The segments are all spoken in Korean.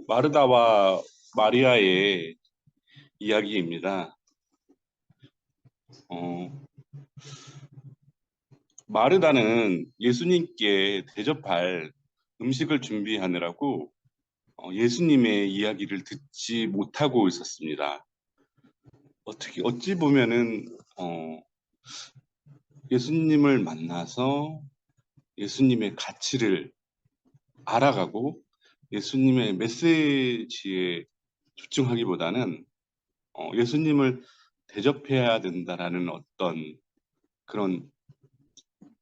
마르다와 마리아의 이야기입니다. 어, 마르다는 예수님께 대접할 음식을 준비하느라고 예수님의 이야기를 듣지 못하고 있었습니다. 어찌 보면은 예수님을 만나서 예수님의 가치를 알아가고 예수님의 메시지에 집중하기보다는 예수님을 대접해야 된다라는 어떤 그런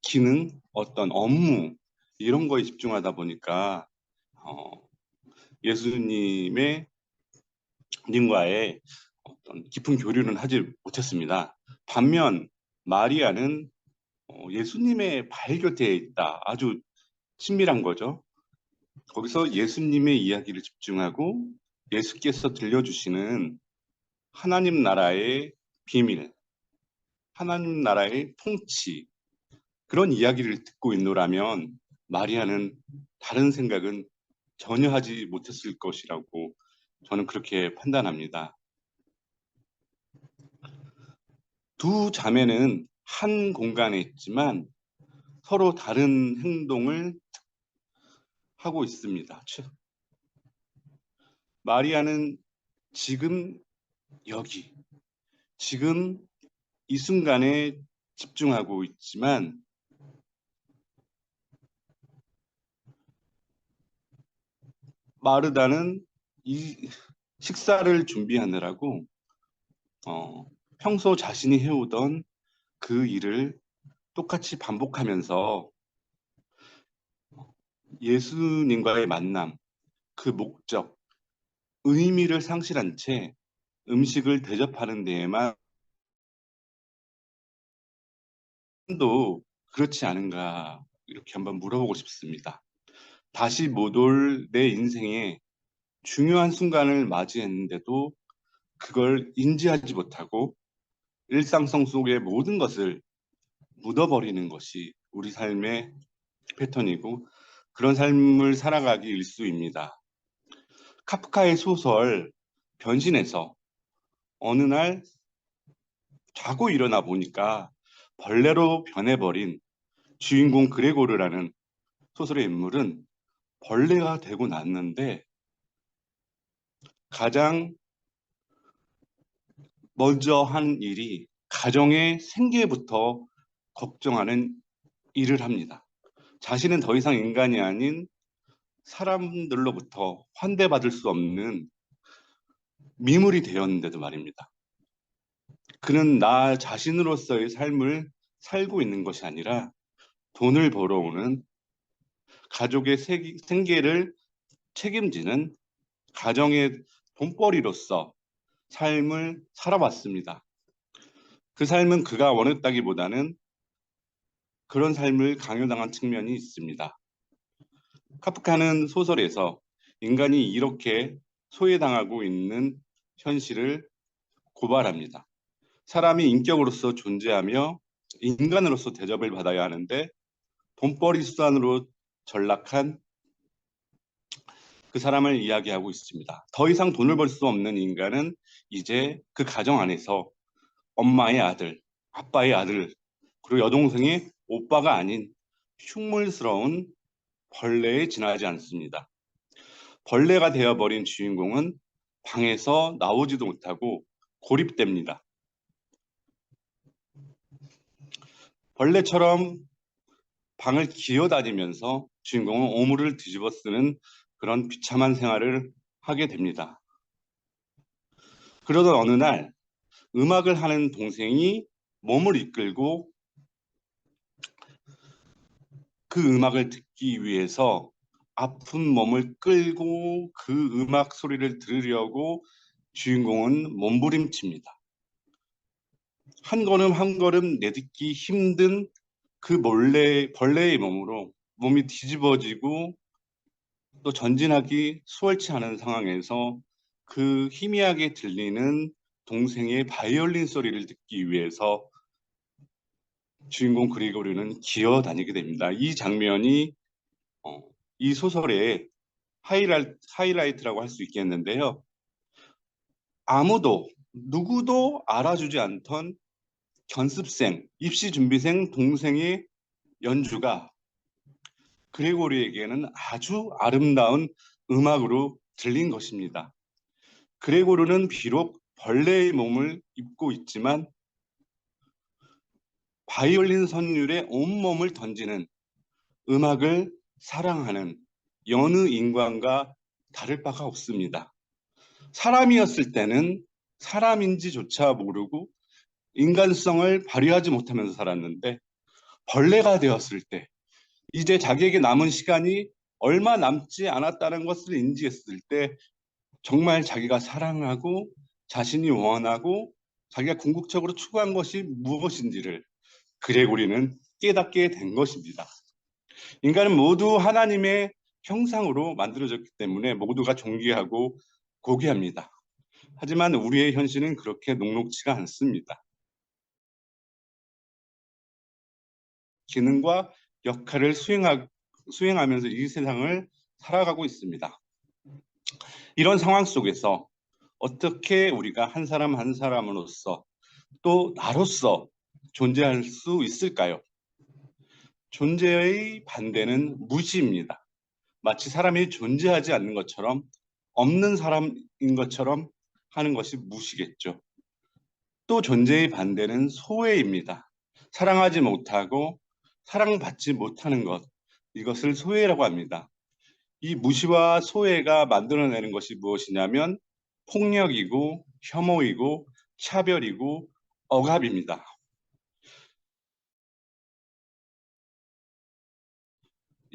기능, 어떤 업무 이런 거에 집중하다 보니까 어, 예수님의 님과의 어떤 깊은 교류는 하지 못했습니다. 반면 마리아는 예수님의 발 곁에 있다. 아주 친밀한 거죠. 거기서 예수님의 이야기를 집중하고 예수께서 들려주시는 하나님 나라의 비밀, 하나님 나라의 통치, 그런 이야기를 듣고 있노라면 마리아는 다른 생각은 전혀 하지 못했을 것이라고 저는 그렇게 판단합니다. 두 자매는 한 공간에 있지만 서로 다른 행동을 하고 있습니다. 마리아는 지금 여기, 지금 이 순간에 집중하고 있지만 마르다는 이 식사를 준비하느라고 평소 자신이 해오던 그 일을 똑같이 반복하면서 예수님과의 만남, 그 목적, 의미를 상실한 채 음식을 대접하는 데에만 도 그렇지 않은가 이렇게 한번 물어보고 싶습니다. 다시 못 올 내 인생에 중요한 순간을 맞이했는데도 그걸 인지하지 못하고 일상성 속의 모든 것을 묻어버리는 것이 우리 삶의 패턴이고 그런 삶을 살아가기 일쑤입니다. 카프카의 소설 변신에서 어느 날 자고 일어나 보니까 벌레로 변해버린 주인공 그레고르라는 소설의 인물은 벌레가 되고 났는데 가장 먼저 한 일이 가정의 생계부터 걱정하는 일을 합니다. 자신은 더 이상 인간이 아닌 사람들로부터 환대받을 수 없는 미물이 되었는데도 말입니다. 그는 나 자신으로서의 삶을 살고 있는 것이 아니라 돈을 벌어오는 가족의 생계를 책임지는 가정의 돈벌이로서 삶을 살아왔습니다. 그 삶은 그가 원했다기보다는 그런 삶을 강요당한 측면이 있습니다. 카프카는 소설에서 인간이 이렇게 소외당하고 있는 현실을 고발합니다. 사람이 인격으로서 존재하며 인간으로서 대접을 받아야 하는데 돈벌이 수단으로 전락한 그 사람을 이야기하고 있습니다. 더 이상 돈을 벌 수 없는 인간은 이제 그 가정 안에서 엄마의 아들, 아빠의 아들, 그리고 여동생의 오빠가 아닌 흉물스러운 벌레에 지나지 않습니다. 벌레가 되어버린 주인공은 방에서 나오지도 못하고 고립됩니다. 벌레처럼 방을 기어다니면서 주인공은 오물을 뒤집어 쓰는 그런 비참한 생활을 하게 됩니다. 그러던 어느 날 음악을 하는 동생이 몸을 이끌고 그 음악을 듣기 위해서 아픈 몸을 끌고 그 음악 소리를 들으려고 주인공은 몸부림칩니다. 한 걸음 한 걸음 내딛기 힘든 그 벌레의 몸으로 몸이 뒤집어지고 또 전진하기 수월치 않은 상황에서 그 희미하게 들리는 동생의 바이올린 소리를 듣기 위해서 주인공 그리고르는 기어다니게 됩니다. 이 장면이 어, 이 소설의 하이라이트라고 할 수 있겠는데요. 누구도 알아주지 않던 견습생, 입시준비생 동생의 연주가 그레고리에게는 아주 아름다운 음악으로 들린 것입니다. 그레고르는 비록 벌레의 몸을 입고 있지만 바이올린 선율에 온몸을 던지는 음악을 사랑하는 여느 인간과 다를 바가 없습니다. 사람이었을 때는 사람인지조차 모르고 인간성을 발휘하지 못하면서 살았는데 벌레가 되었을 때 이제 자기에게 남은 시간이 얼마 남지 않았다는 것을 인지했을 때 정말 자기가 사랑하고 자신이 원하고 자기가 궁극적으로 추구한 것이 무엇인지를 그레고리는 깨닫게 된 것입니다. 인간은 모두 하나님의 형상으로 만들어졌기 때문에 모두가 존귀하고 고귀합니다. 하지만 우리의 현실은 그렇게 녹록지가 않습니다. 기능과 역할을 수행하면서 이 세상을 살아가고 있습니다. 이런 상황 속에서 어떻게 우리가 한 사람 한 사람으로서 또 나로서 존재할 수 있을까요? 존재의 반대는 무시입니다. 마치 사람이 존재하지 않는 것처럼 없는 사람인 것처럼 하는 것이 무시겠죠. 또 존재의 반대는 소외입니다. 사랑하지 못하고 사랑받지 못하는 것, 이것을 소외라고 합니다. 이 무시와 소외가 만들어내는 것이 무엇이냐면 폭력이고 혐오이고 차별이고 억압입니다.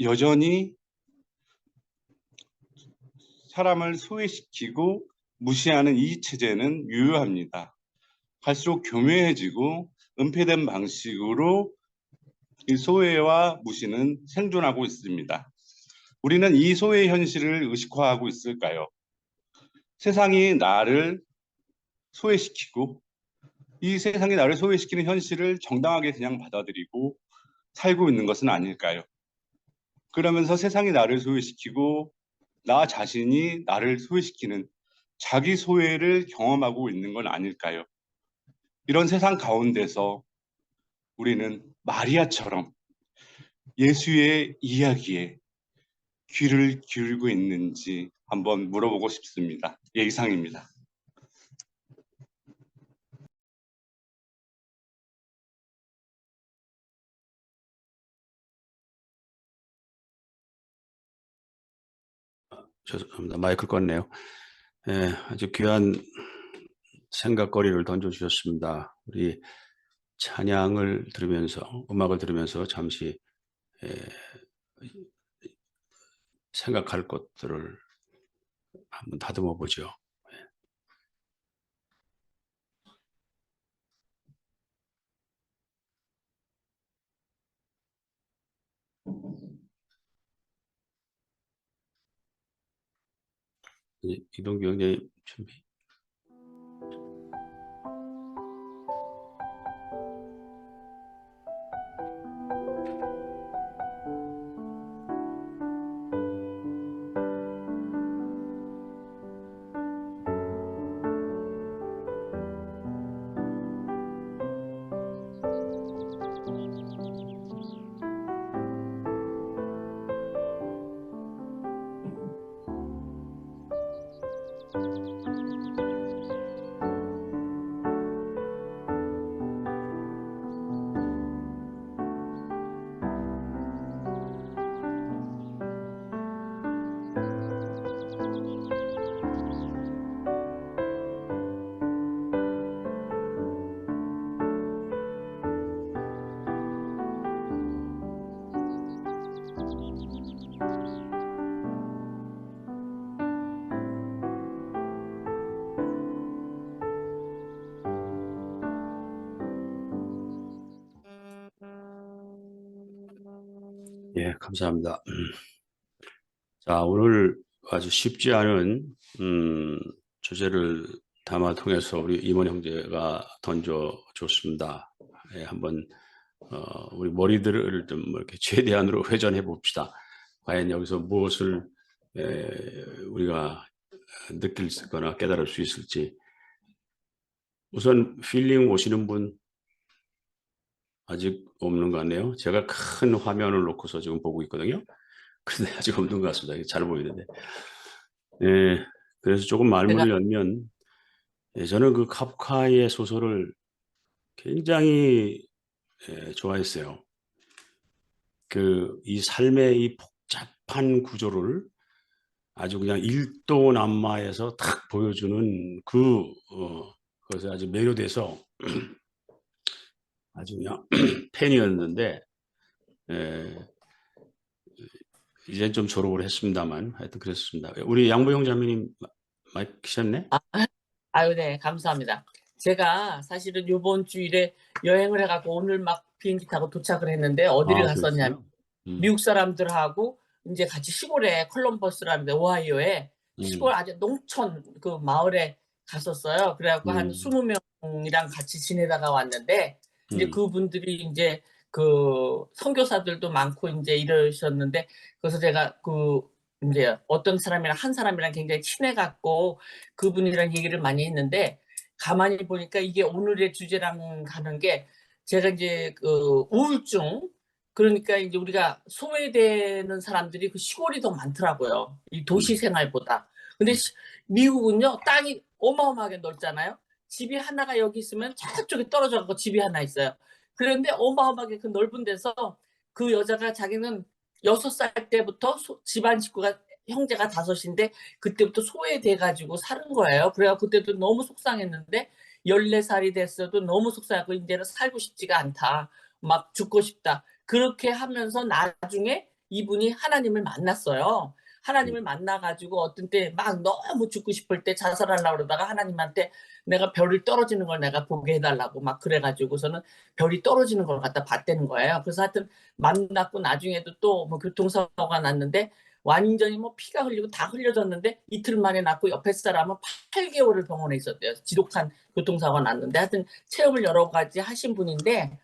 여전히 사람을 소외시키고 무시하는 이 체제는 유효합니다. 갈수록 교묘해지고 은폐된 방식으로 이 소외와 무시는 생존하고 있습니다. 우리는 이 소외 현실을 의식화하고 있을까요? 세상이 나를 소외시키고 이 세상이 나를 소외시키는 현실을 정당하게 그냥 받아들이고 살고 있는 것은 아닐까요? 그러면서 세상이 나를 소외시키고 나 자신이 나를 소외시키는 자기 소외를 경험하고 있는 건 아닐까요? 이런 세상 가운데서 우리는 마리아처럼 예수의 이야기에 귀를 기울이고 있는지 한번 물어보고 싶습니다. 예, 이상입니다. 죄송합니다. 마이크를 껐네요. 예, 아주 귀한 생각거리를 던져주셨습니다. 우리 찬양을 들으면서, 음악을 들으면서 잠시 생각할 것들을 한번 다듬어 보죠. 이동규 형님 준비. 예, 감사합니다. 자, 오늘 아주 쉽지 않은 주제를 담아 통해서 우리 임원 형제가 던져줬습니다. 예, 한번 우리 머리들을 좀 이렇게 최대한으로 회전해 봅시다. 과연 여기서 무엇을 우리가 느낄 거나 깨달을 수 있을지. 우선 필링 오시는 분 아직 없는 것 같네요. 제가 큰 화면을 놓고서 지금 보고 있거든요. 근데 아직 없는 것 같습니다. 잘 보이는데. 그래서 조금 제가 말문을 열면 저는 그 카프카의 소설을 굉장히 좋아했어요. 이 삶의 이 복잡한 구조를 아주 그냥 일도남마에서 탁 보여주는 그것에 아주 매료돼서 아주 그냥 팬이었는데, 이제 좀 졸업을 했습니다만 하여튼 그랬습니다. 우리 양보영 자매님 마이크 켰네? 아유, 네, 감사합니다. 제가 사실은 이번 주일에 여행을 해갖고 오늘 막 비행기 타고 도착을 했는데 어디를 갔었냐면 그랬어요? 미국 사람들하고 이제 같이 시골에 콜럼버스라는데 오하이오에 시골 아주 농촌 그 마을에 갔었어요. 그래갖고 한 20명이랑 같이 지내다가 왔는데 이제 그분들이 이제 그 선교사들도 많고 이제 이러셨는데 그래서 제가 이제 어떤 사람이랑 한 사람이랑 굉장히 친해갖고 그분이랑 얘기를 많이 했는데 가만히 보니까 이게 오늘의 주제랑 가는 게 제가 이제 그 우울증 그러니까 이제 우리가 소외되는 사람들이 그 시골이 더 많더라고요. 이 도시 생활보다. 근데 미국은요 땅이 어마어마하게 넓잖아요. 집이 하나가 여기 있으면 저쪽에 떨어져 갖고 집이 하나 있어요. 그런데 어마어마하게 그 넓은 데서 그 여자가 자기는 6살 때부터 집안 식구가 형제가 5인데 그때부터 소외돼가지고 사는 거예요. 그래갖고 그때도 너무 속상했는데 14살이 됐어도 너무 속상하고 이제는 살고 싶지가 않다. 막 죽고 싶다. 그렇게 하면서 나중에 이분이 하나님을 만났어요. 하나님을 만나가지고 어떤 때 막 너무 죽고 싶을 때 자살하려고 그러다가 하나님한테 내가 별이 떨어지는 걸 내가 보게 해달라고 막 그래가지고서는 별이 떨어지는 걸 갖다 봤다는 거예요. 그래서 하여튼 만났고 나중에도 또 뭐 교통사고가 났는데 완전히 뭐 피가 흘리고 다 흘려졌는데 이틀 만에 낳고 옆에 사람은 8개월을 병원에 있었대요. 지독한 교통사고가 났는데 하여튼 체험을 여러 가지 하신 분인데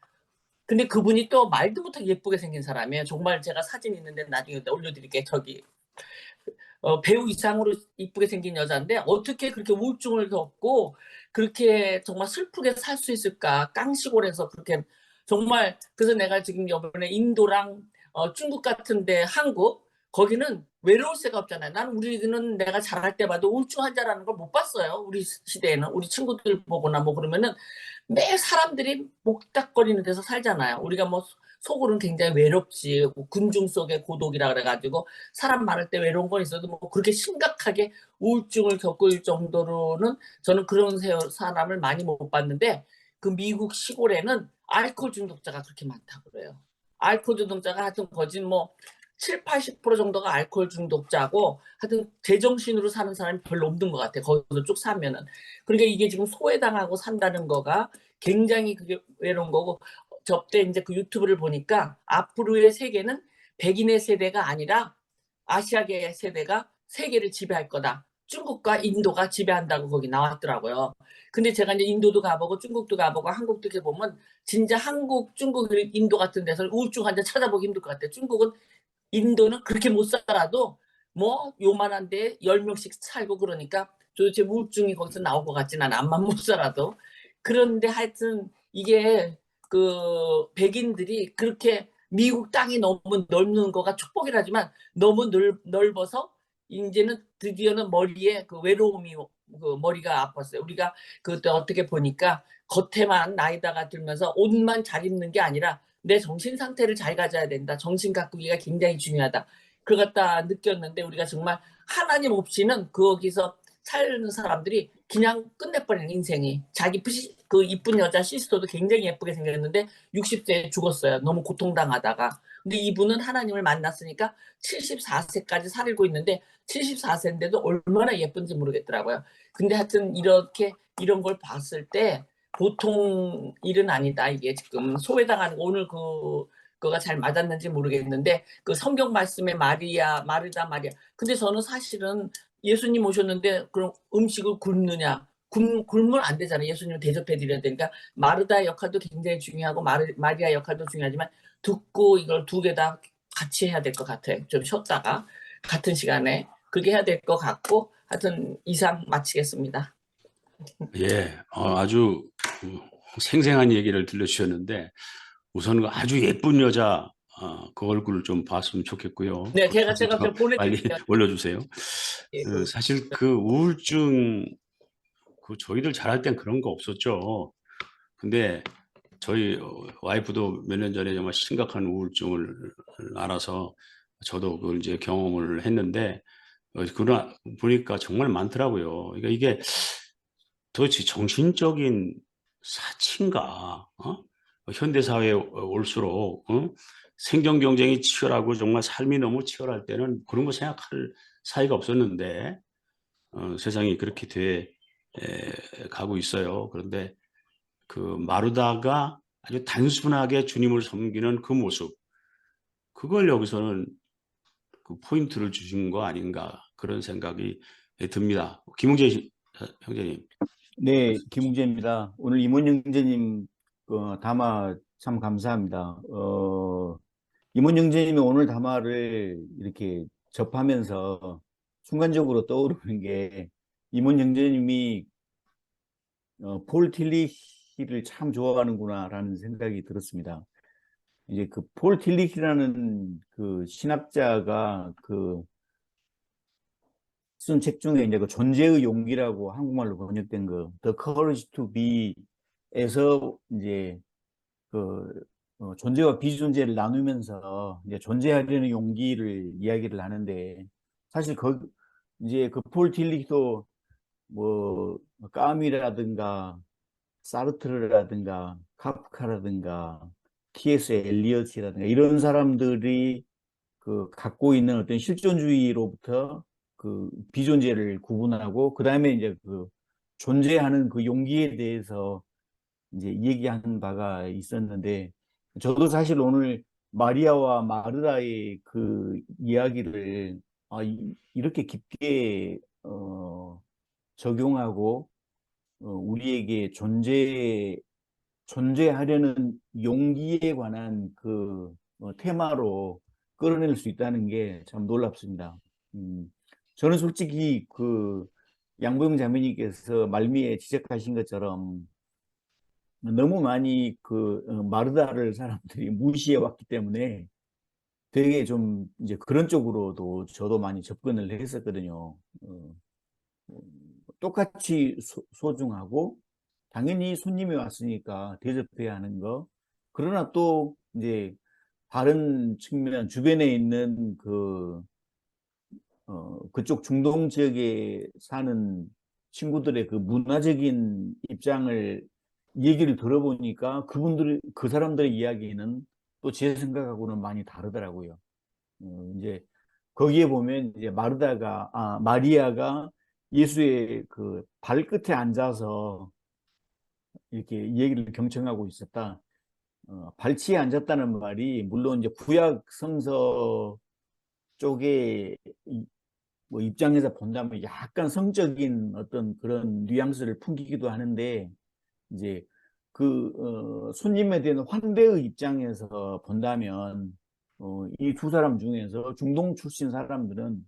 근데 그분이 또 말도 못하게 예쁘게 생긴 사람이에요. 정말 제가 사진 있는데 나중에 올려드릴게요. 저기 배우 이상으로 이쁘게 생긴 여자인데 어떻게 그렇게 우울증을 겪고 그렇게 정말 슬프게 살 수 있을까? 깡시골에서 그렇게 정말 그래서 내가 지금 이번에 인도랑 중국 같은데 한국 거기는 외로울 새가 없잖아요. 나는 우리는 내가 자랄 때 봐도 우울증 환자라는 걸 못 봤어요. 우리 시대에는 우리 친구들 보거나 뭐 그러면은 매일 사람들이 목닥거리는 데서 살잖아요. 우리가 뭐 속으로는 굉장히 외롭지 군중 속의 고독이라 그래가지고 사람 많을 때 외로운 건 있어도 뭐 그렇게 심각하게 우울증을 겪을 정도로는 저는 그런 사람을 많이 못 봤는데 그 미국 시골에는 알코올 중독자가 그렇게 많다고 그래요. 알코올 중독자가 하여튼 거진 뭐 7, 80% 정도가 알코올 중독자고 하여튼 제정신으로 사는 사람이 별로 없는 것 같아요. 거기서 쭉 사면은. 그러니까 이게 지금 소외당하고 산다는 거가 굉장히 그게 외로운 거고 저때 이제 그 유튜브를 보니까 앞으로의 세계는 백인의 세대가 아니라 아시아계 세대가 세계를 지배할 거다. 중국과 인도가 지배한다고 거기 나왔더라고요. 근데 제가 이제 인도도 가보고 중국도 가보고 한국도 이렇게 보면 진짜 한국, 중국, 인도 같은 데서 우울증 환자 찾아보기 힘들 것 같아요. 중국은 인도는 그렇게 못 살아도 뭐 요만한데 10명씩 살고 그러니까 도대체 우울증이 거기서 나올 것 같진 않아. 암만 못 살아도. 그런데 하여튼 이게 그 백인들이 그렇게 미국 땅이 너무 넓는 거가 축복이라지만 너무 넓어서 이제는 드디어는 머리에 그 외로움이 그 머리가 아팠어요. 우리가 그때 어떻게 보니까 겉에만 나이다가 들면서 옷만 잘 입는 게 아니라 내 정신 상태를 잘 가져야 된다. 정신 가꾸기가 굉장히 중요하다. 그걸 갖다 느꼈는데 우리가 정말 하나님 없이는 거기서 사는 사람들이 그냥 끝내버리는 인생이. 자기 그 이쁜 여자 시스터도 굉장히 예쁘게 생겼는데 60세에 죽었어요. 너무 고통당하다가. 근데 이분은 하나님을 만났으니까 74세까지 살고 있는데 74세인데도 얼마나 예쁜지 모르겠더라고요. 근데 하여튼 이렇게 이런 걸 봤을 때 보통 일은 아니다. 이게 지금 소외당하는 거 오늘 그거가 잘 맞았는지 모르겠는데 그 성경 말씀에 마르다 마리아. 근데 저는 사실은 예수님 오셨는데 그럼 음식을 굶느냐? 굶으면 안 되잖아요. 예수님을 대접해 드려야 되니까 마르다의 역할도 굉장히 중요하고 마리아 역할도 중요하지만 듣고 이걸 두 개 다 같이 해야 될 것 같아요. 좀 쉬었다가 같은 시간에. 그렇게 해야 될 것 같고 하여튼 이상 마치겠습니다. 예, 아주 생생한 얘기를 들려주셨는데 우선 그 아주 예쁜 여자 그 얼굴을 좀 봤으면 좋겠고요. 네, 그 제가 사진도 좀 빨리 보내드릴게요. 올려주세요. 예, 사실 그 우울증 그 저희들 잘할 땐 그런 거 없었죠. 근데 저희 와이프도 몇 년 전에 정말 심각한 우울증을 알아서 저도 그걸 이제 경험을 했는데 그러나 보니까 정말 많더라고요. 그러니까 이게 도대체 정신적인 사치인가? 현대 사회에 올수록 생존 경쟁이 치열하고 정말 삶이 너무 치열할 때는 그런 거 생각할 사이가 없었는데 세상이 그렇게 돼 가고 있어요. 그런데 그 마르다가 아주 단순하게 주님을 섬기는 그 모습, 그걸 여기서는 그 포인트를 주신 거 아닌가 그런 생각이 듭니다. 김웅재 형제님. 네, 김웅재입니다. 오늘 임원 형제님 담화 참 감사합니다. 임원 형제님이 오늘 담화를 이렇게 접하면서 순간적으로 떠오르는 게 임원 형제님이 폴 틸리히를 참 좋아하는구나라는 생각이 들었습니다. 이제 그 폴 틸리히라는 그 신학자가 쓴 책 중에 이제 그 존재의 용기라고 한국말로 번역된 거 The Courage to Be에서 이제 존재와 비존재를 나누면서 이제 존재하려는 용기를 이야기를 하는데 사실 이제 그 폴 틸리히도 뭐 까미라든가 사르트르라든가 카프카라든가 T.S. 엘리엇이라든가 이런 사람들이 갖고 있는 어떤 실존주의로부터 그 비존재를 구분하고 그 다음에 이제 존재하는 그 용기에 대해서 이제 얘기한 바가 있었는데 저도 사실 오늘 마리아와 마르다의 그 이야기를 이렇게 깊게 적용하고 우리에게 존재하려는 용기에 관한 테마로 끌어낼 수 있다는 게 참 놀랍습니다. 저는 솔직히 양보영 자매님께서 말미에 지적하신 것처럼 너무 많이 마르다를 사람들이 무시해 왔기 때문에 되게 좀 이제 그런 쪽으로도 저도 많이 접근을 했었거든요. 똑같이 소중하고 당연히 손님이 왔으니까 대접해야 하는 거. 그러나 또 이제 다른 측면 주변에 있는 그쪽 중동 지역에 사는 친구들의 그 문화적인 입장을 얘기를 들어보니까 그 사람들의 이야기는 또 제 생각하고는 많이 다르더라고요. 이제 거기에 보면 이제 마리아가 예수의 그 발끝에 앉아서 이렇게 얘기를 경청하고 있었다. 발치에 앉았다는 말이 물론 이제 구약 성서 쪽에 뭐 입장에서 본다면 약간 성적인 어떤 그런 뉘앙스를 풍기기도 하는데 이제 손님에 대한 환대의 입장에서 본다면 이 두 사람 중에서 중동 출신 사람들은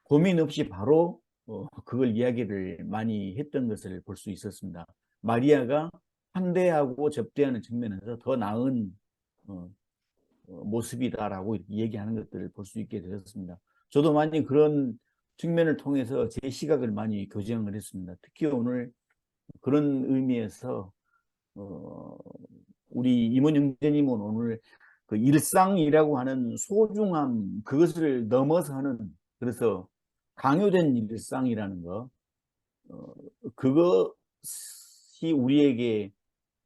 고민 없이 바로 그걸 이야기를 많이 했던 것을 볼 수 있었습니다. 마리아가 환대하고 접대하는 측면에서 더 나은 모습이다라고 얘기하는 것들을 볼 수 있게 되었습니다. 저도 많이 그런 측면을 통해서 제 시각을 많이 교정을 했습니다. 특히 오늘 그런 의미에서 우리 임원 형제님은 오늘 그 일상이라고 하는 소중함 그것을 넘어서는 그래서 강요된 일상이라는 거 그것이 우리에게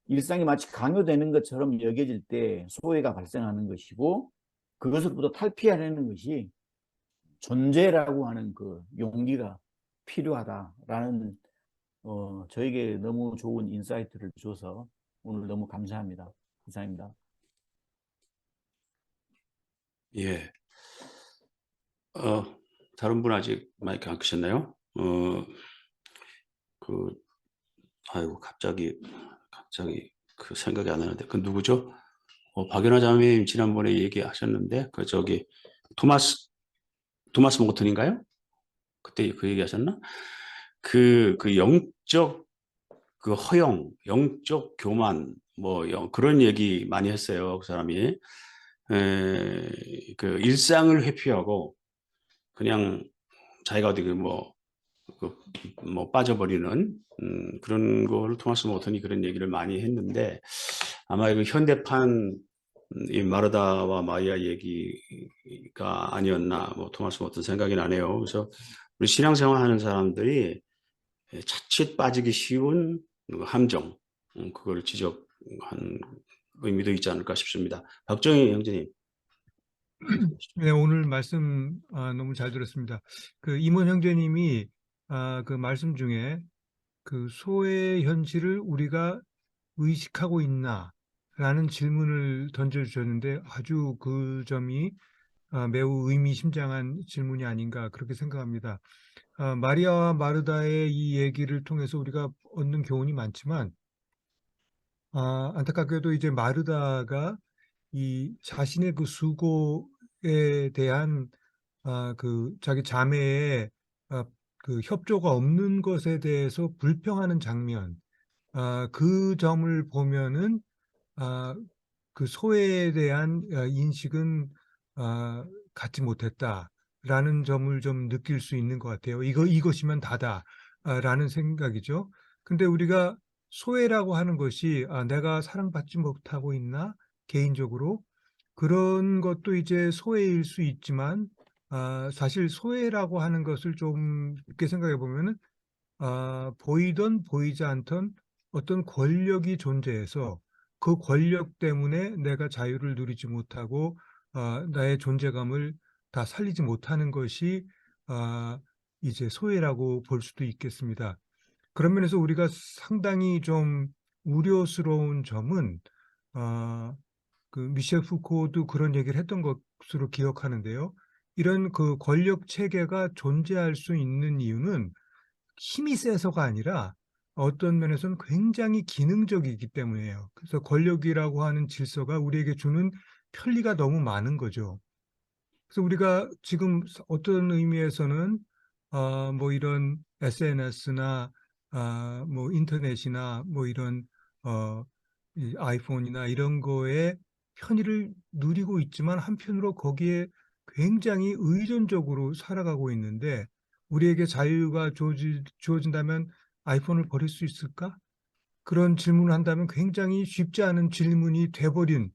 일상이 마치 강요되는 것처럼 여겨질 때 소외가 발생하는 것이고 그것으로부터 탈피하려는 것이 존재라고 하는 그 용기가 필요하다라는 저에게 너무 좋은 인사이트를 줘서 오늘 너무 감사합니다. 이상입니다. 예. 다른 분 아직 마이크 안 끄셨나요? 아이고 갑자기 그 생각이 안 나는데 그 누구죠? 박연아 자매님 지난번에 얘기하셨는데 토마스 모튼인가요? 그때 그 얘기하셨나? 그 영적 그 허영, 영적 교만, 뭐 그런 얘기 많이 했어요. 그 사람이 그 일상을 회피하고 그냥 자기가 어디 그 뭐 빠져버리는 그런 거를 토마스 모턴이 그런 얘기를 많이 했는데 아마 이거 현대판 이 마르다와 마리아 얘기가 아니었나 뭐 토마스 모턴 생각이 나네요. 그래서 우리 신앙생활 하는 사람들이 자칫 빠지기 쉬운 함정 그걸 지적한 의미도 있지 않을까 싶습니다. 박정희 형제님. 네, 오늘 말씀 너무 잘 들었습니다. 그 임원 형제님이 그 말씀 중에 그 소외 현실을 우리가 의식하고 있나라는 질문을 던져주셨는데 아주 그 점이 매우 의미심장한 질문이 아닌가 그렇게 생각합니다. 마리아와 마르다의 이 얘기를 통해서 우리가 얻는 교훈이 많지만 안타깝게도 이제 마르다가 이 자신의 그 수고에 대한 그 자기 자매의 그 협조가 없는 것에 대해서 불평하는 장면, 그 점을 보면은 그 소외에 대한 인식은 갖지 못했다라는 점을 좀 느낄 수 있는 것 같아요. 이것이면 다다라는 생각이죠. 근데 우리가 소외라고 하는 것이 내가 사랑받지 못하고 있나 개인적으로 그런 것도 이제 소외일 수 있지만 사실 소외라고 하는 것을 좀 깊게 생각해 보면은 보이던 보이지 않던 어떤 권력이 존재해서 그 권력 때문에 내가 자유를 누리지 못하고 나의 존재감을 다 살리지 못하는 것이 이제 소외라고 볼 수도 있겠습니다. 그런 면에서 우리가 상당히 좀 우려스러운 점은 그 미셸 푸코도 그런 얘기를 했던 것으로 기억하는데요. 이런 그 권력 체계가 존재할 수 있는 이유는 힘이 세서가 아니라 어떤 면에서는 굉장히 기능적이기 때문이에요. 그래서 권력이라고 하는 질서가 우리에게 주는 편리가 너무 많은 거죠. 그래서 우리가 지금 어떤 의미에서는 뭐 이런 SNS나 뭐 인터넷이나 뭐 이런 이 아이폰이나 이런 거에 편의를 누리고 있지만 한편으로 거기에 굉장히 의존적으로 살아가고 있는데 우리에게 자유가 주어진다면 아이폰을 버릴 수 있을까? 그런 질문을 한다면 굉장히 쉽지 않은 질문이 돼버린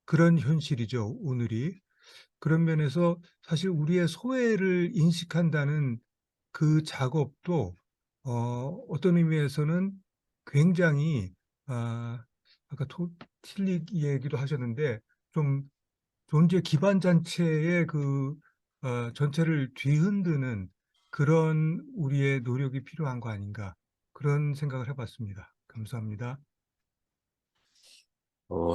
그런 현실이죠, 오늘이. 그런 면에서 사실 우리의 소외를 인식한다는 그 작업도 어떤 의미에서는 굉장히 아까 틸릭 얘기도 하셨는데 좀 존재 기반 잔체의 그 전체를 뒤흔드는 그런 우리의 노력이 필요한 거 아닌가 그런 생각을 해봤습니다. 감사합니다.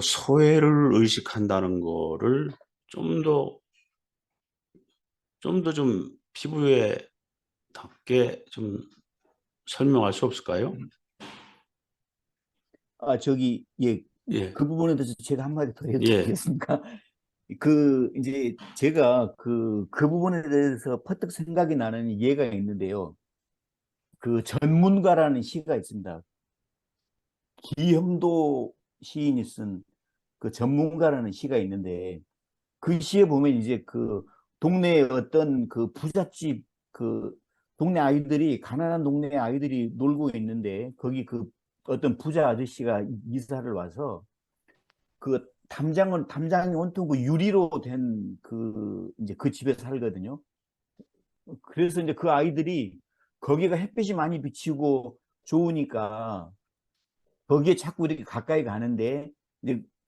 소외를 의식한다는 거를 좀 더 좀 피부에 닿게 좀 설명할 수 없을까요? 예, 예, 그 부분에 대해서 제가 한마디 더 해도 예, 되겠습니까? 이제 제가 그 부분에 대해서 퍼뜩 생각이 나는 예가 있는데요. 그 전문가라는 시가 있습니다. 기형도 시인이 쓴 그 전문가라는 시가 있는데 그 시에 보면 이제 그 동네에 어떤 그 부잣집 그 동네 아이들이 가난한 동네 아이들이 놀고 있는데 거기 그 어떤 부자 아저씨가 이사를 와서 그 담장이 온통 그 유리로 된 그 이제 그 집에 살거든요. 그래서 이제 그 아이들이 거기가 햇빛이 많이 비치고 좋으니까 거기에 자꾸 이렇게 가까이 가는데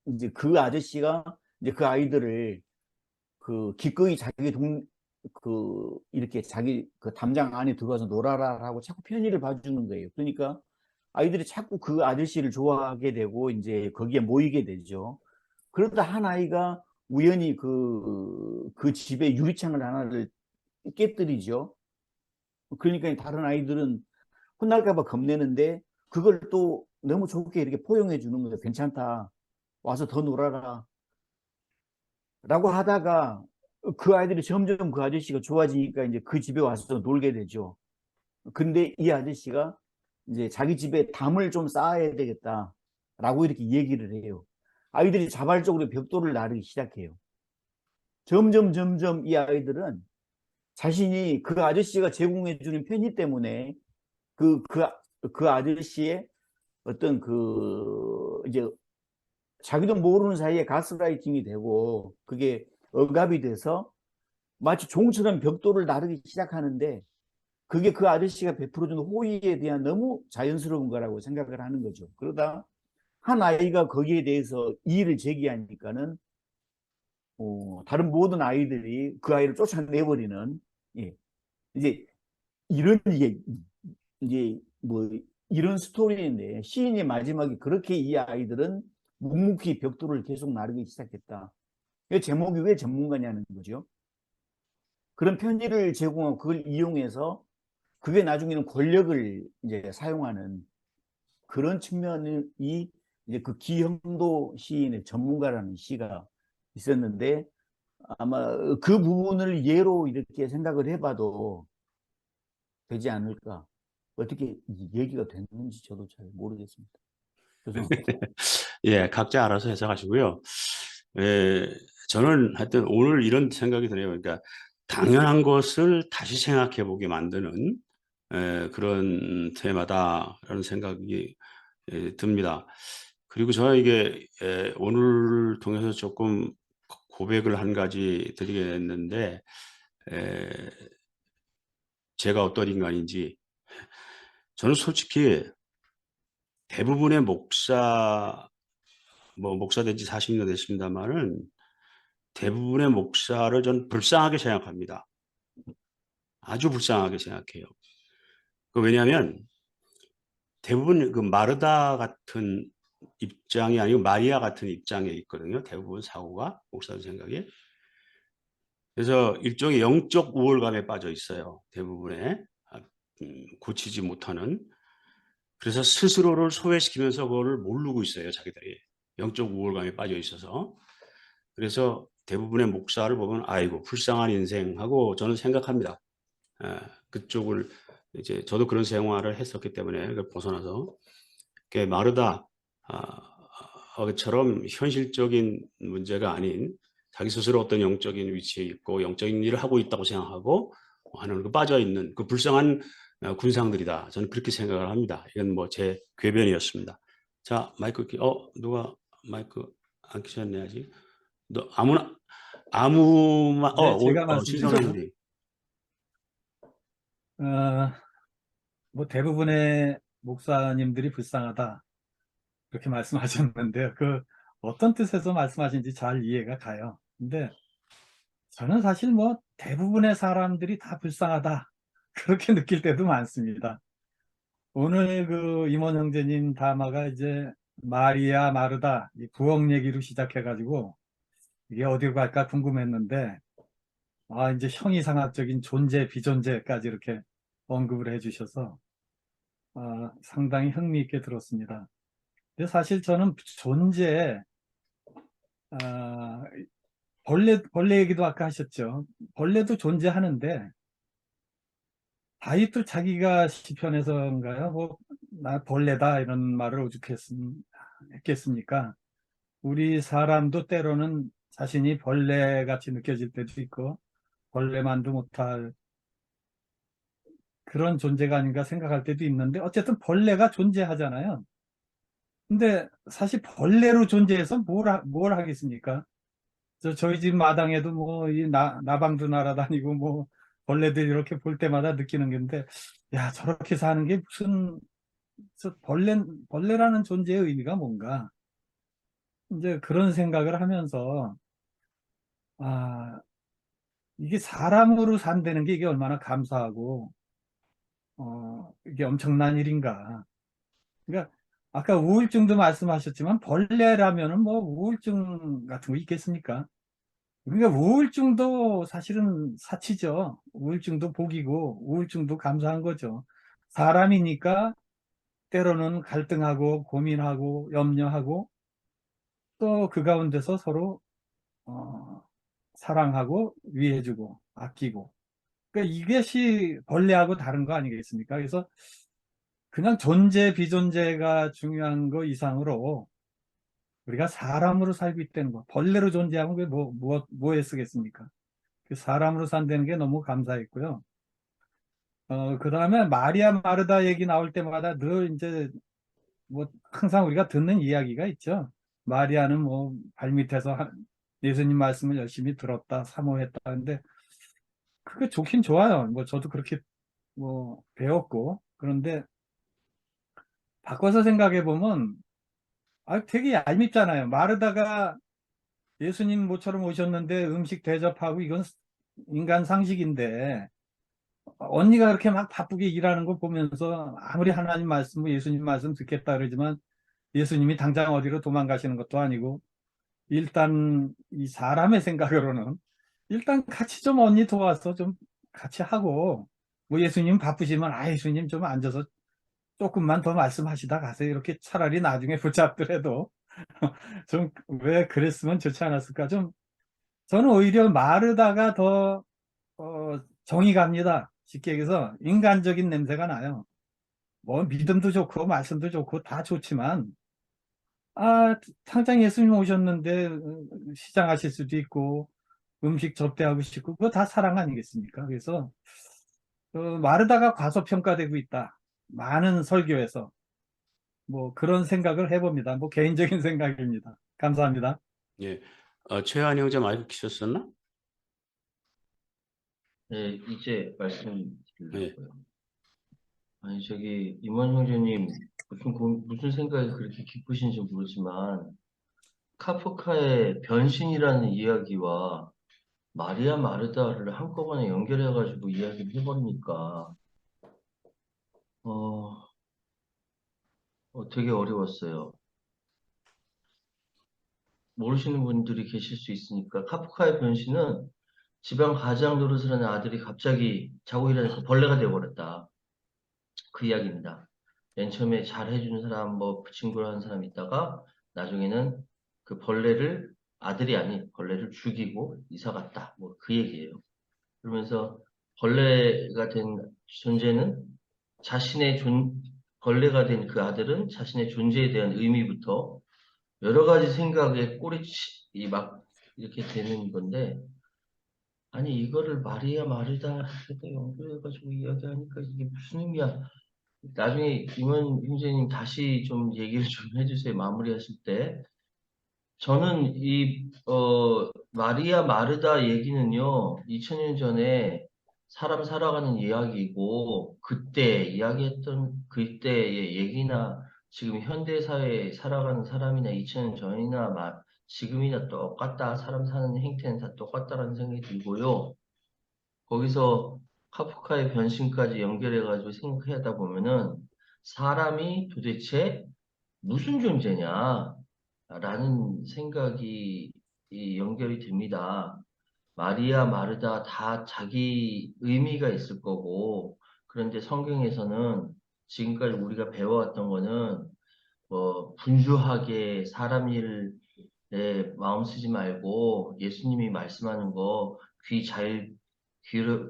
이제 그 아저씨가 이제 그 아이들을 그 기꺼이 이렇게 자기 그 담장 안에 들어가서 놀아라 하고 자꾸 편의를 봐주는 거예요. 그러니까 아이들이 자꾸 그 아저씨를 좋아하게 되고 이제 거기에 모이게 되죠. 그러다 한 아이가 우연히 그 집에 유리창을 하나를 깨뜨리죠. 그러니까 다른 아이들은 혼날까봐 겁내는데 그걸 또 너무 좋게 이렇게 포용해 주는 거예요. 괜찮다. 와서 더 놀아라. 라고 하다가 그 아이들이 점점 그 아저씨가 좋아지니까 이제 그 집에 와서 놀게 되죠. 근데 이 아저씨가 이제 자기 집에 담을 좀 쌓아야 되겠다라고 이렇게 얘기를 해요. 아이들이 자발적으로 벽돌을 나르기 시작해요. 점점 이 아이들은 자신이 그 아저씨가 제공해주는 편의 때문에 그 아저씨의 어떤 이제 자기도 모르는 사이에 가스라이팅이 되고 그게 억압이 돼서 마치 종처럼 벽돌을 나르기 시작하는데 그게 그 아저씨가 베풀어준 호의에 대한 너무 자연스러운 거라고 생각을 하는 거죠. 그러다 한 아이가 거기에 대해서 이의를 제기하니까는 다른 모든 아이들이 그 아이를 쫓아내버리는, 예. 이제 이제 뭐 이런 스토리인데 시인의 마지막에 그렇게 이 아이들은 묵묵히 벽돌을 계속 나르기 시작했다. 제목이 왜 전문가냐는 거죠. 그런 편의를 제공하고 그걸 이용해서 그게 나중에는 권력을 이제 사용하는 그런 측면이 이제 그 기형도 시인의 전문가라는 시가 있었는데 아마 그 부분을 예로 이렇게 생각을 해봐도 되지 않을까. 어떻게 얘기가 됐는지 저도 잘 모르겠습니다. 죄송합니다. 예, 각자 알아서 해석하시고요. 저는 하여튼 오늘 이런 생각이 드네요. 그러니까 당연한 것을 다시 생각해 보게 만드는 그런 테마다라는 생각이 듭니다. 그리고 저는 이게 오늘 통해서 조금 고백을 한 가지 드리게 됐는데 제가 어떤 인간인지 저는 솔직히 대부분의 목사 된 지 40년 됐습니다만은 대부분의 목사를 전 불쌍하게 생각합니다. 아주 불쌍하게 생각해요. 왜냐하면 대부분 그 마르다 같은 입장이 아니고 마리아 같은 입장에 있거든요. 대부분 사고가 목사들 생각에. 그래서 일종의 영적 우월감에 빠져 있어요. 대부분의 고치지 못하는. 그래서 스스로를 소외시키면서 그거를 모르고 있어요. 자기들이. 영적 우월감에 빠져 있어서. 그래서 대부분의 목사를 보면 아이고 불쌍한 인생하고 저는 생각합니다. 그쪽을 이제 저도 그런 생활을 했었기 때문에 벗어나서 마르다 처럼 현실적인 문제가 아닌 자기 스스로 어떤 영적인 위치에 있고 영적인 일을 하고 있다고 생각하고 하는 그 빠져 있는 그 불쌍한 군상들이다. 저는 그렇게 생각을 합니다. 이건 뭐 제 궤변이었습니다. 자, 마이크 누가 마이크 안 켜셨네 아직. 너 아무나 네, 제가 말씀드리죠. 신선생님. 뭐 대부분의 목사님들이 불쌍하다 그렇게 말씀하셨는데요. 그 어떤 뜻에서 말씀하신지 잘 이해가 가요. 근데 저는 사실 뭐 대부분의 사람들이 다 불쌍하다 그렇게 느낄 때도 많습니다. 오늘 그 임원 형제님 담화가 이제 마리아 마르다 이 부엌 얘기로 시작해가지고 이게 어디로 갈까 궁금했는데 이제 형이상학적인 존재 비존재까지 이렇게 언급을 해주셔서 상당히 흥미있게 들었습니다. 근데 사실 저는 존재 벌레 얘기도 아까 하셨죠. 벌레도 존재하는데 다윗도 자기가 시편에서인가요? 뭐 나 벌레다 이런 말을 오죽했겠습니까? 우리 사람도 때로는 자신이 벌레같이 느껴질 때도 있고 벌레만도 못할 그런 존재가 아닌가 생각할 때도 있는데 어쨌든 벌레가 존재하잖아요. 근데 사실 벌레로 존재해서 뭘 하겠습니까? 저희 집 마당에도 뭐 이 나방도 날아다니고 뭐 벌레들 이렇게 볼 때마다 느끼는 건데 야 저렇게 사는 게 무슨 벌레라는 존재의 의미가 뭔가 이제 그런 생각을 하면서 이게 사람으로 산다는 게 이게 얼마나 감사하고 이게 엄청난 일인가. 그러니까 아까 우울증도 말씀하셨지만 벌레라면은 뭐 우울증 같은 거 있겠습니까? 그러니까 우울증도 사실은 사치죠. 우울증도 복이고 우울증도 감사한 거죠. 사람이니까 때로는 갈등하고 고민하고 염려하고 또 그 가운데서 서로 사랑하고 위해주고 아끼고. 그러니까 이것이 벌레하고 다른 거 아니겠습니까? 그래서 그냥 존재 비존재가 중요한 거 이상으로 우리가 사람으로 살고 있다는 거. 벌레로 존재하면 그게 뭐에 쓰겠습니까? 그 사람으로 산다는 게 너무 감사했고요. 그 다음에 마리아 마르다 얘기 나올 때마다 늘 이제 뭐 항상 우리가 듣는 이야기가 있죠. 마리아는 뭐 발밑에서 예수님 말씀을 열심히 들었다, 사모했다. 근데 그게 좋긴 좋아요. 뭐 저도 그렇게 뭐 배웠고. 그런데 바꿔서 생각해 보면 되게 얄밉잖아요. 마르다가 예수님 모처럼 오셨는데 음식 대접하고 이건 인간 상식인데 언니가 그렇게 막 바쁘게 일하는 거 보면서 아무리 하나님 말씀, 뭐 예수님 말씀 듣겠다 그러지만 예수님이 당장 어디로 도망가시는 것도 아니고 일단 이 사람의 생각으로는 일단 같이 좀 언니 도와서 좀 같이 하고 뭐 예수님 바쁘시면 예수님 좀 앉아서 조금만 더 말씀하시다 가세요. 이렇게 차라리 나중에 붙잡더라도 좀 왜 그랬으면 좋지 않았을까. 좀 저는 오히려 마르다가 더 정이 갑니다. 쉽게 얘기해서 인간적인 냄새가 나요. 뭐 믿음도 좋고 말씀도 좋고 다 좋지만 당장 예수님 오셨는데 시장하실 수도 있고 음식 접대하고 싶고 그거 다 사랑 아니겠습니까? 그래서 마르다가 과소평가되고 있다. 많은 설교에서 뭐 그런 생각을 해봅니다. 뭐 개인적인 생각입니다. 감사합니다. 예. 최한 형제 마이크 켜셨었나? 네, 이제 예. 말씀드리려고요. 아니, 저기, 임원 형제님, 무슨 생각이 그렇게 기쁘신지 모르지만, 카프카의 변신이라는 이야기와 마리아 마르다를 한꺼번에 연결해가지고 이야기를 해버리니까, 되게 어려웠어요. 모르시는 분들이 계실 수 있으니까, 카프카의 변신은 집안 가장 노릇을 하는 아들이 갑자기 자고 일어나서 벌레가 되어버렸다. 그 이야기입니다. 맨 처음에 잘 해주는 사람, 뭐 친구로 하는 사람 있다가 나중에는 그 벌레를 아들이 아닌 벌레를 죽이고 이사 갔다. 뭐 그 얘기예요. 그러면서 벌레가 된 존재는 벌레가 된 그 아들은 자신의 존재에 대한 의미부터 여러 가지 생각에 막 이렇게 되는 건데, 아니 이거를 마리아 마르다에다 연결해가지고 이야기하니까 이게 무슨 의미야? 나중에 임원 형제님 다시 좀 얘기를 좀 해주세요. 마무리하실 때. 저는 마리아 마르다 얘기는요, 2000년 전에 사람 살아가는 이야기고, 그때 이야기했던 그때의 얘기나 지금 현대사회에 살아가는 사람이나 2000년 전이나 지금이나 똑같다. 사람 사는 행태는 다 똑같다라는 생각이 들고요. 거기서 카프카의 변신까지 연결해가지고 생각하다 보면은 사람이 도대체 무슨 존재냐? 라는 생각이 연결이 됩니다. 마리아, 마르다 다 자기 의미가 있을 거고, 그런데 성경에서는 지금까지 우리가 배워왔던 거는 뭐 분주하게 사람 일에 마음 쓰지 말고 예수님이 말씀하는 거 귀 잘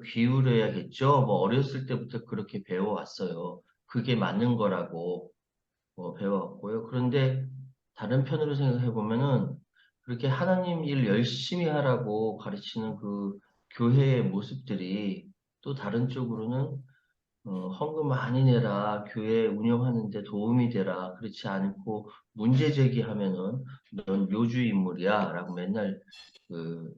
기울여야겠죠. 뭐 어렸을 때부터 그렇게 배워왔어요. 그게 맞는 거라고 배워왔고요. 그런데 다른 편으로 생각해 보면은 그렇게 하나님 일 열심히 하라고 가르치는 그 교회의 모습들이 또 다른 쪽으로는 헌금 많이 내라, 교회 운영하는 데 도움이 되라, 그렇지 않고 문제 제기하면은 넌 묘주 인물이야 라고 맨날 그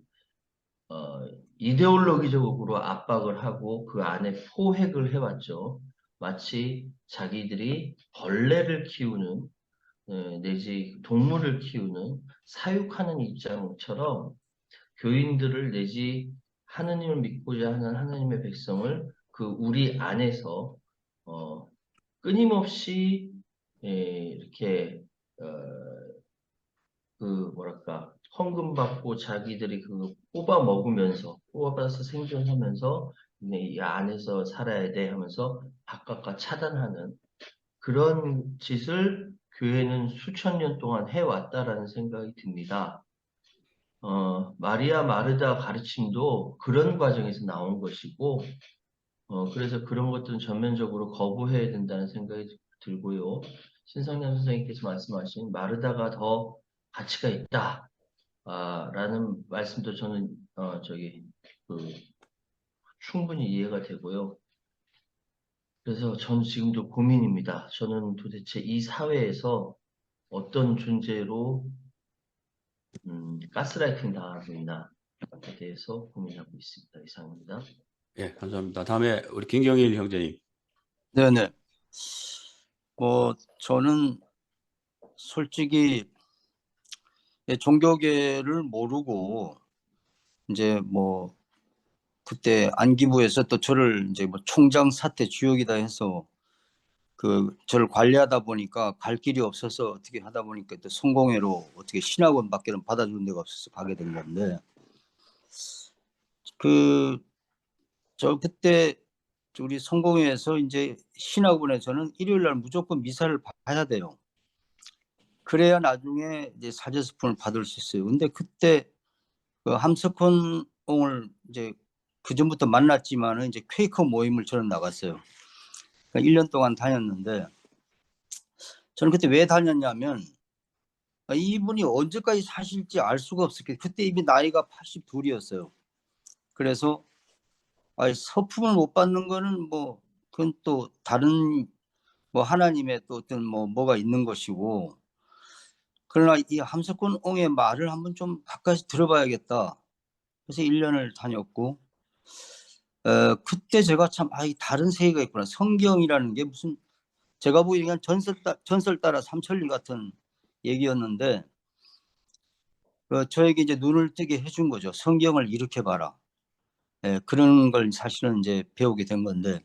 이데올로기적으로 압박을 하고 그 안에 포획을 해왔죠. 마치 자기들이 벌레를 키우는 내지 동물을 키우는 사육하는 입장처럼 교인들을 내지 하느님을 믿고자 하는 하나님의 백성을 그 우리 안에서 끊임없이 이렇게 그 뭐랄까 헌금 받고 자기들이 그 뽑아서 생존하면서 이 안에서 살아야 돼 하면서 바깥과 차단하는 그런 짓을 교회는 수천 년 동안 해왔다라는 생각이 듭니다. 마리아 마르다 가르침도 그런 과정에서 나온 것이고, 그래서 그런 것들은 전면적으로 거부해야 된다는 생각이 들고요. 신성남 선생님께서 말씀하신 마르다가 더 가치가 있다, 라는 말씀도 저는, 충분히 이해가 되고요. 그래서 저는 지금도 고민입니다. 저는 도대체 이 사회에서 어떤 존재로 가스라이팅 당하고 있나에 대해서 고민하고 있습니다. 이상입니다. 예, 감사합니다. 다음에 우리 김경일 형제님. 네네. 저는 솔직히 종교계를 모르고 이제 뭐 그때 안기부에서 또 저를 이제 뭐 총장 사태 주역이다 해서 그 저를 관리하다 보니까 갈 길이 없어서 어떻게 하다 보니까 또 성공회로 어떻게 신학원밖에는 받아주는 데가 없어서 가게 된 건데 저 그때 우리 성공회에서 이제 신학원에서는 일요일 날 무조건 미사를 봐야 돼요. 그래야 나중에 이제 사제스품을 받을 수 있어요. 근데 그때 그 함석헌 옹을 이제 그 전부터 만났지만은 이제 퀘이커 모임을 저는 나갔어요. 그러니까 1년 동안 다녔는데 저는 그때 왜 다녔냐면 이분이 언제까지 사실지 알 수가 없었겠어요. 그때 이미 나이가 82이었어요. 그래서 서품을 못 받는 거는 뭐 그건 또 다른 뭐 하나님의 또 어떤 뭐가 있는 것이고 그러나 이 함석헌 옹의 말을 한번 좀 가까이서 들어봐야겠다. 그래서 1년을 다녔고 그때 제가 참 이 다른 세계가 있구나. 성경이라는 게 무슨 제가 보기에 그냥 전설 따라 삼천리 같은 얘기였는데 저에게 이제 눈을 뜨게 해준 거죠. 성경을 이렇게 봐라. 그런 걸 사실은 이제 배우게 된 건데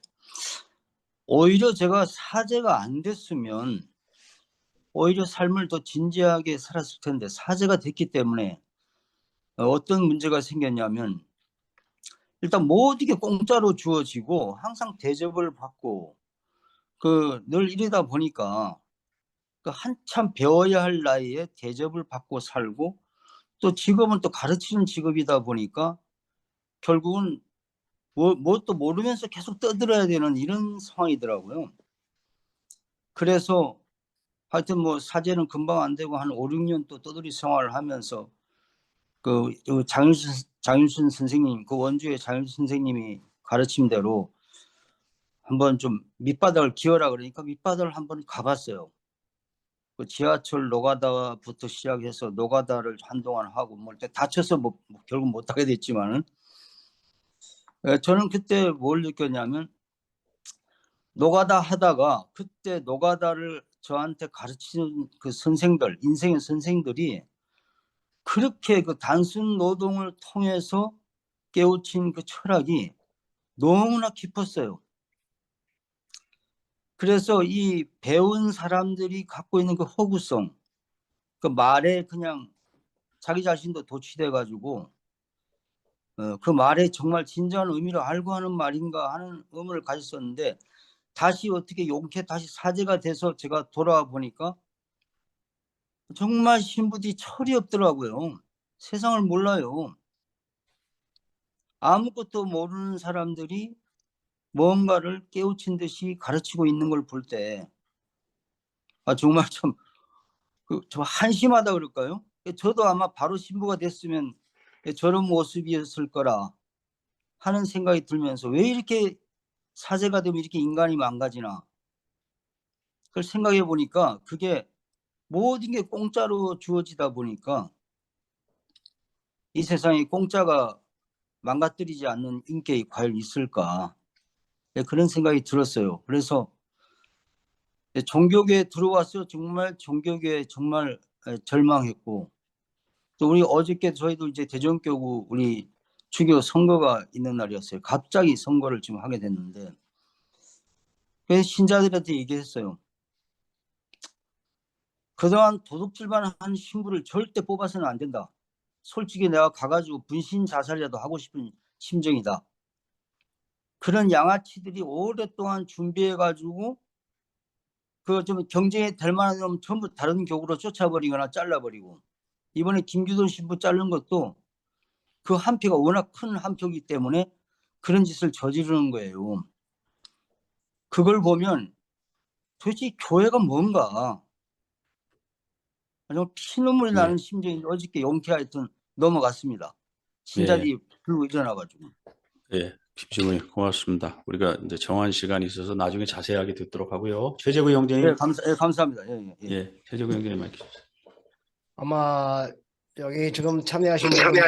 오히려 제가 사제가 안 됐으면 오히려 삶을 더 진지하게 살았을 텐데 사제가 됐기 때문에 어떤 문제가 생겼냐면 일단 모든 게 공짜로 주어지고 항상 대접을 받고 늘 이러다 보니까 한참 배워야 할 나이에 대접을 받고 살고 또 직업은 또 가르치는 직업이다 보니까 결국은 또 모르면서 계속 떠들어야 되는 이런 상황이더라고요. 그래서 하여튼 뭐 사제는 금방 안 되고 한 5, 6년 또 떠돌이 생활을 하면서 장윤순 선생님, 그 원주의 장윤순 선생님이 가르침대로 한번 좀 밑바닥을 기어라 그러니까 밑바닥을 한번 가봤어요. 그 지하철 노가다부터 시작해서 노가다를 한동안 하고 뭐 다쳐서 결국 못 하게 됐지만은 저는 그때 뭘 느꼈냐면 노가다 하다가 그때 노가다를 저한테 가르치는 그 선생들, 인생의 선생들이 그렇게 그 단순 노동을 통해서 깨우친 그 철학이 너무나 깊었어요. 그래서 이 배운 사람들이 갖고 있는 그 허구성, 그 말에 그냥 자기 자신도 도취돼 가지고 그 말에 정말 진정한 의미를 알고 하는 말인가 하는 의문을 가졌었는데 다시 어떻게 용케 다시 사제가 돼서 제가 돌아와 보니까 정말 신부들이 철이 없더라고요. 세상을 몰라요. 아무것도 모르는 사람들이 뭔가를 깨우친 듯이 가르치고 있는 걸 볼 때 정말 좀 한심하다 그럴까요? 저도 아마 바로 신부가 됐으면 저런 모습이었을 거라 하는 생각이 들면서 왜 이렇게 사제가 되면 이렇게 인간이 망가지나 그걸 생각해 보니까 그게 모든 게 공짜로 주어지다 보니까 이 세상에 공짜가 망가뜨리지 않는 인격이 과연 있을까 그런 생각이 들었어요. 그래서 종교계에 들어와서 정말 종교계에 정말 절망했고 또 우리 어저께 저희도 이제 대전교구 우리 주교 선거가 있는 날이었어요. 갑자기 선거를 지금 하게 됐는데 그래서 신자들한테 얘기했어요. 그동안 도둑질만 한 신부를 절대 뽑아서는 안 된다. 솔직히 내가 가가지고 분신 자살이라도 하고 싶은 심정이다. 그런 양아치들이 오랫동안 준비해가지고 그 좀 경쟁에 될 만한 놈 전부 다른 교구로 쫓아버리거나 잘라버리고 이번에 김규돈 신부 자른 것도 그 한 표가 워낙 큰 한 표이기 때문에 그런 짓을 저지르는 거예요. 그걸 보면 도대체 교회가 뭔가 정말 피눈물이 네. 나는 심정이 어저께 용케 하여튼 넘어갔습니다. 신자들이 불고 일어나가지고. 예, 집주머니 고맙습니다. 우리가 이제 정한 시간이 있어서 나중에 자세하게 듣도록 하고요. 최재구 형제님, 감사합니다. 예. 예, 최재구 형제님 말씀. 아마 여기 지금 참여하신 분들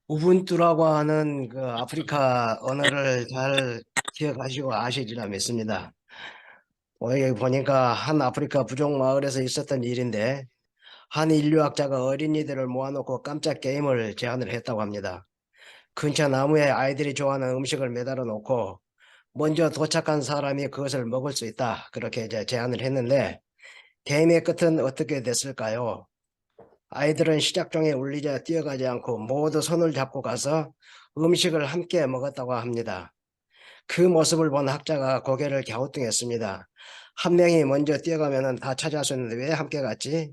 우분투라고 하는 그 아프리카 언어를 잘 기억하시고 아시리라 믿습니다. 여기 보니까 한 아프리카 부족 마을에서 있었던 일인데 한 인류학자가 어린이들을 모아놓고 깜짝 게임을 제안을 했다고 합니다. 근처 나무에 아이들이 좋아하는 음식을 매달아 놓고 먼저 도착한 사람이 그것을 먹을 수 있다. 그렇게 이제 제안을 했는데 게임의 끝은 어떻게 됐을까요? 아이들은 시작종에 울리자 뛰어가지 않고 모두 손을 잡고 가서 음식을 함께 먹었다고 합니다. 그 모습을 본 학자가 고개를 갸우뚱했습니다. 한 명이 먼저 뛰어가면 다 찾아왔었는데 왜 함께 갔지?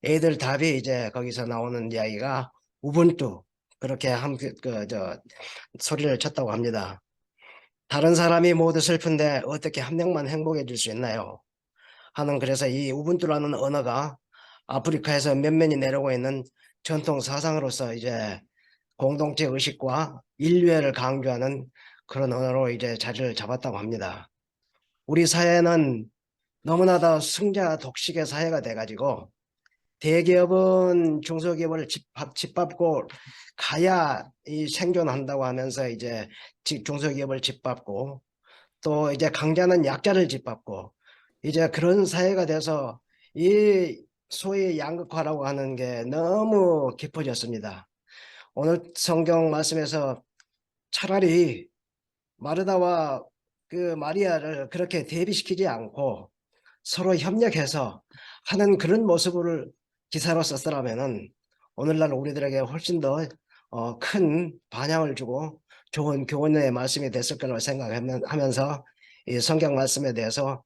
애들 답이 이제 거기서 나오는 이야기가 우분투 그렇게 소리를 쳤다고 합니다. 다른 사람이 모두 슬픈데 어떻게 한 명만 행복해질 수 있나요? 하는 그래서 이 우분투라는 언어가 아프리카에서 몇몇이 내려오고 있는 전통 사상으로서 이제 공동체 의식과 인류애를 강조하는 그런 언어로 이제 자리를 잡았다고 합니다. 우리 사회는 너무나도 승자 독식의 사회가 돼가지고 대기업은 중소기업을 짓밟고 가야 이 생존한다고 하면서 이제 중소기업을 짓밟고 또 이제 강자는 약자를 짓밟고 이제 그런 사회가 돼서 이 소위 양극화라고 하는 게 너무 깊어졌습니다. 오늘 성경 말씀에서 차라리 마르다와 그 마리아를 그렇게 대비시키지 않고 서로 협력해서 하는 그런 모습을 기사로 썼더라면은 오늘날 우리들에게 훨씬 더 큰 반향을 주고 좋은 교훈의 말씀이 됐을 거라고 생각하면서 이 성경 말씀에 대해서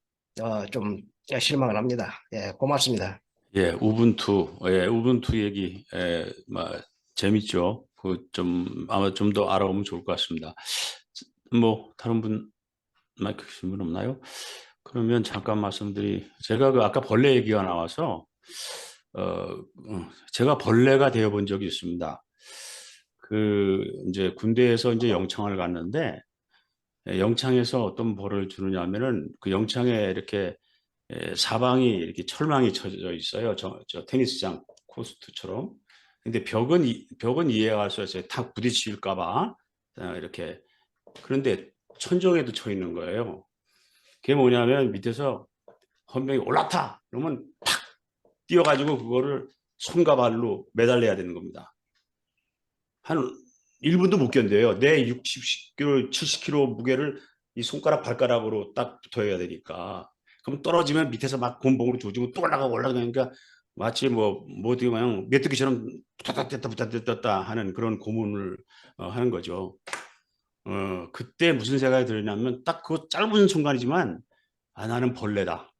좀 실망을 합니다. 예, 고맙습니다. 예, 우분투 얘기, 재밌죠. 그 좀 아마 좀 더 알아보면 좋을 것 같습니다. 뭐 다른 분 마이크 켜신 분 없나요? 그러면 잠깐 제가 그 아까 벌레 얘기가 나와서 제가 벌레가 되어본 적이 있습니다. 그 이제 군대에서 이제 영창을 갔는데 영창에서 어떤 벌을 주느냐면은 그 영창에 이렇게 사방이 이렇게 철망이 쳐져 있어요. 저 테니스장 코스트처럼. 근데 벽은 이해할 수 있어요. 탁 부딪힐까봐 이렇게. 그런데 천정에도 쳐 있는 거예요. 그게 뭐냐면 밑에서 한 명이 올라타! 그러면 탁 뛰어가지고 그거를 손과 발로 매달려야 되는 겁니다. 한 1분도 못 견뎌요. 내 60kg, 70kg 무게를 이 손가락, 발가락으로 딱 붙어야 되니까. 그럼 떨어지면 밑에서 막 곤봉으로 조지고 또 올라가니까 마치 어떻게 그냥 메뚜기처럼 붙었다 하는 그런 고문을 하는 거죠. 그때 무슨 생각이 들었냐면 딱 그 짧은 순간이지만 나는 벌레다.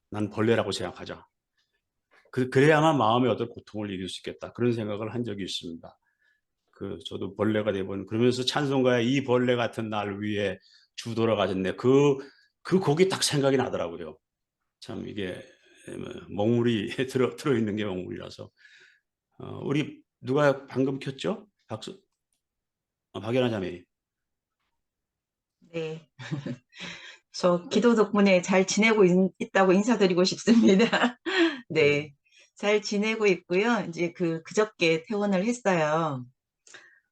난 벌레라고 생각하자. 그래야만 마음의 어떤 고통을 이길 수 있겠다. 그런 생각을 한 적이 있습니다. 저도 벌레가 되본 그러면서 찬송가에 이 벌레 같은 날 위에 주 돌아가셨네. 그 곡이 딱 생각이 나더라고요. 참 이게 먹물이 들어있는 게 먹물이라서. 우리 누가 방금 켰죠? 박수. 박연아 자매. 네. 저 기도 덕분에 잘 지내고 있다고 인사드리고 싶습니다. 네. 잘 지내고 있고요. 이제 그저께 퇴원을 했어요.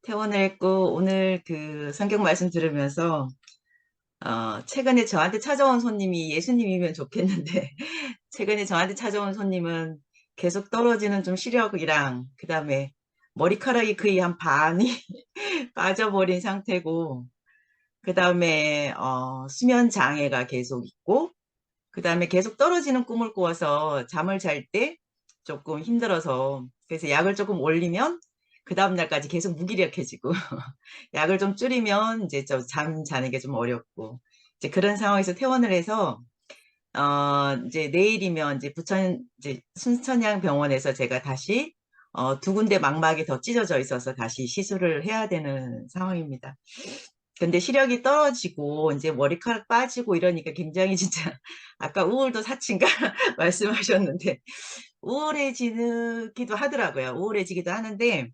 퇴원을 했고, 오늘 그 성경 말씀 들으면서, 최근에 저한테 찾아온 손님이 예수님이면 좋겠는데, 최근에 저한테 찾아온 손님은 계속 떨어지는 좀 시력이랑, 그 다음에 머리카락이 거의 한 반이 빠져버린 상태고, 그 다음에 수면 장애가 계속 있고, 그 다음에 계속 떨어지는 꿈을 꾸어서 잠을 잘 때 조금 힘들어서, 그래서 약을 조금 올리면 그 다음 날까지 계속 무기력해지고 약을 좀 줄이면 이제 잠 자는 게 좀 어렵고 이제 그런 상황에서 퇴원을 해서 이제 내일이면 이제 이제 순천향 병원에서 제가 다시 두 군데 망막이 더 찢어져 있어서 다시 시술을 해야 되는 상황입니다. 근데 시력이 떨어지고 이제 머리카락 빠지고 이러니까 굉장히 진짜 아까 우울도 사치인가 말씀하셨는데 우울해지기도 하더라고요. 우울해지기도 하는데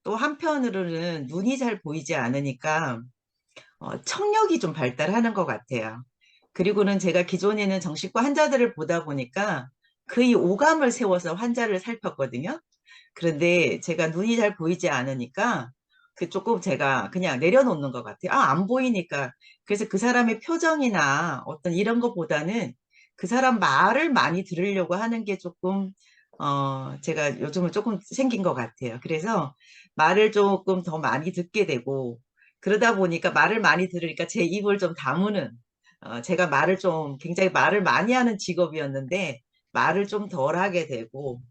또 한편으로는 눈이 잘 보이지 않으니까 청력이 좀 발달하는 것 같아요. 그리고는 제가 기존에는 정신과 환자들을 보다 보니까 거의 오감을 세워서 환자를 살폈거든요. 그런데 제가 눈이 잘 보이지 않으니까 그 조금 제가 그냥 내려놓는 것 같아요. 안 보이니까. 그래서 그 사람의 표정이나 어떤 이런 것보다는 그 사람 말을 많이 들으려고 하는 게 조금 제가 요즘은 조금 생긴 것 같아요. 그래서 말을 조금 더 많이 듣게 되고 그러다 보니까 말을 많이 들으니까 제 입을 좀 다무는 제가 말을 좀 굉장히 말을 많이 하는 직업이었는데 말을 좀 덜 하게 되고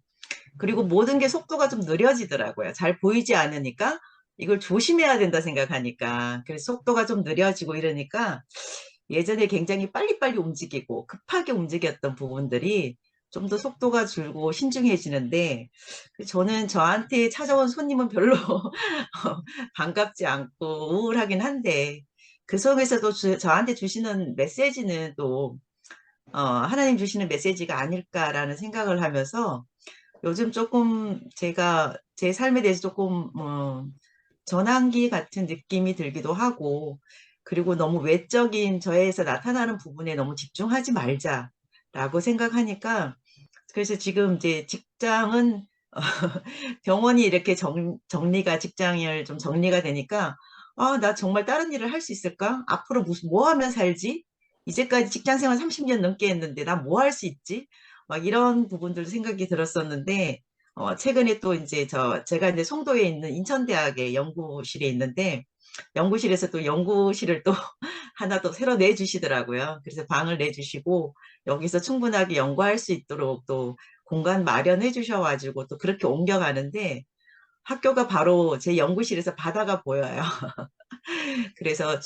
그리고 모든 게 속도가 좀 느려지더라고요. 잘 보이지 않으니까 이걸 조심해야 된다 생각하니까 그래서 속도가 좀 느려지고 이러니까 예전에 굉장히 빨리빨리 움직이고 급하게 움직였던 부분들이 좀 더 속도가 줄고 신중해지는데 저는 저한테 찾아온 손님은 별로 반갑지 않고 우울하긴 한데 그 속에서도 저한테 주시는 메시지는 또 하나님 주시는 메시지가 아닐까라는 생각을 하면서 요즘 조금 제가 제 삶에 대해서 조금 전환기 같은 느낌이 들기도 하고 그리고 너무 외적인 저에서 나타나는 부분에 너무 집중하지 말자라고 생각하니까 그래서 지금 이제 직장은 병원이 이렇게 정리가 직장을 좀 정리가 되니까 나 정말 다른 일을 할 수 있을까? 앞으로 뭐 하면 살지? 이제까지 직장 생활 30년 넘게 했는데 나 뭐 할 수 있지? 막 이런 부분들 생각이 들었었는데 최근에 또 이제 제가 이제 송도에 있는 인천대학의 연구실에 있는데 연구실에서 또 연구실을 또 하나 또 새로 내주시더라고요. 그래서 방을 내주시고 여기서 충분하게 연구할 수 있도록 또 공간 마련해 주셔가지고 또 그렇게 옮겨가는데 학교가 바로 제 연구실에서 바다가 보여요. 그래서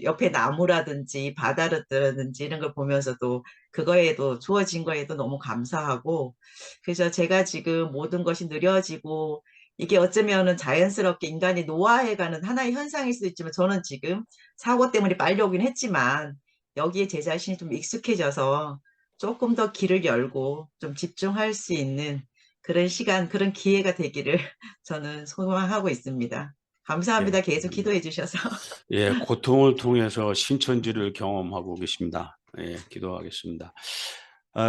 옆에 나무라든지 바다라든지 이런 걸 보면서도 그거에도 주어진 거에도 너무 감사하고 그래서 제가 지금 모든 것이 느려지고 이게 어쩌면은 자연스럽게 인간이 노화해가는 하나의 현상일 수도 있지만 저는 지금 사고 때문에 빨리 오긴 했지만 여기에 제 자신이 좀 익숙해져서 조금 더 길을 열고 좀 집중할 수 있는 그런 시간, 그런 기회가 되기를 저는 소망하고 있습니다. 감사합니다. 계속 기도해 주셔서. 고통을 통해서 신천지를 경험하고 계십니다. 기도하겠습니다.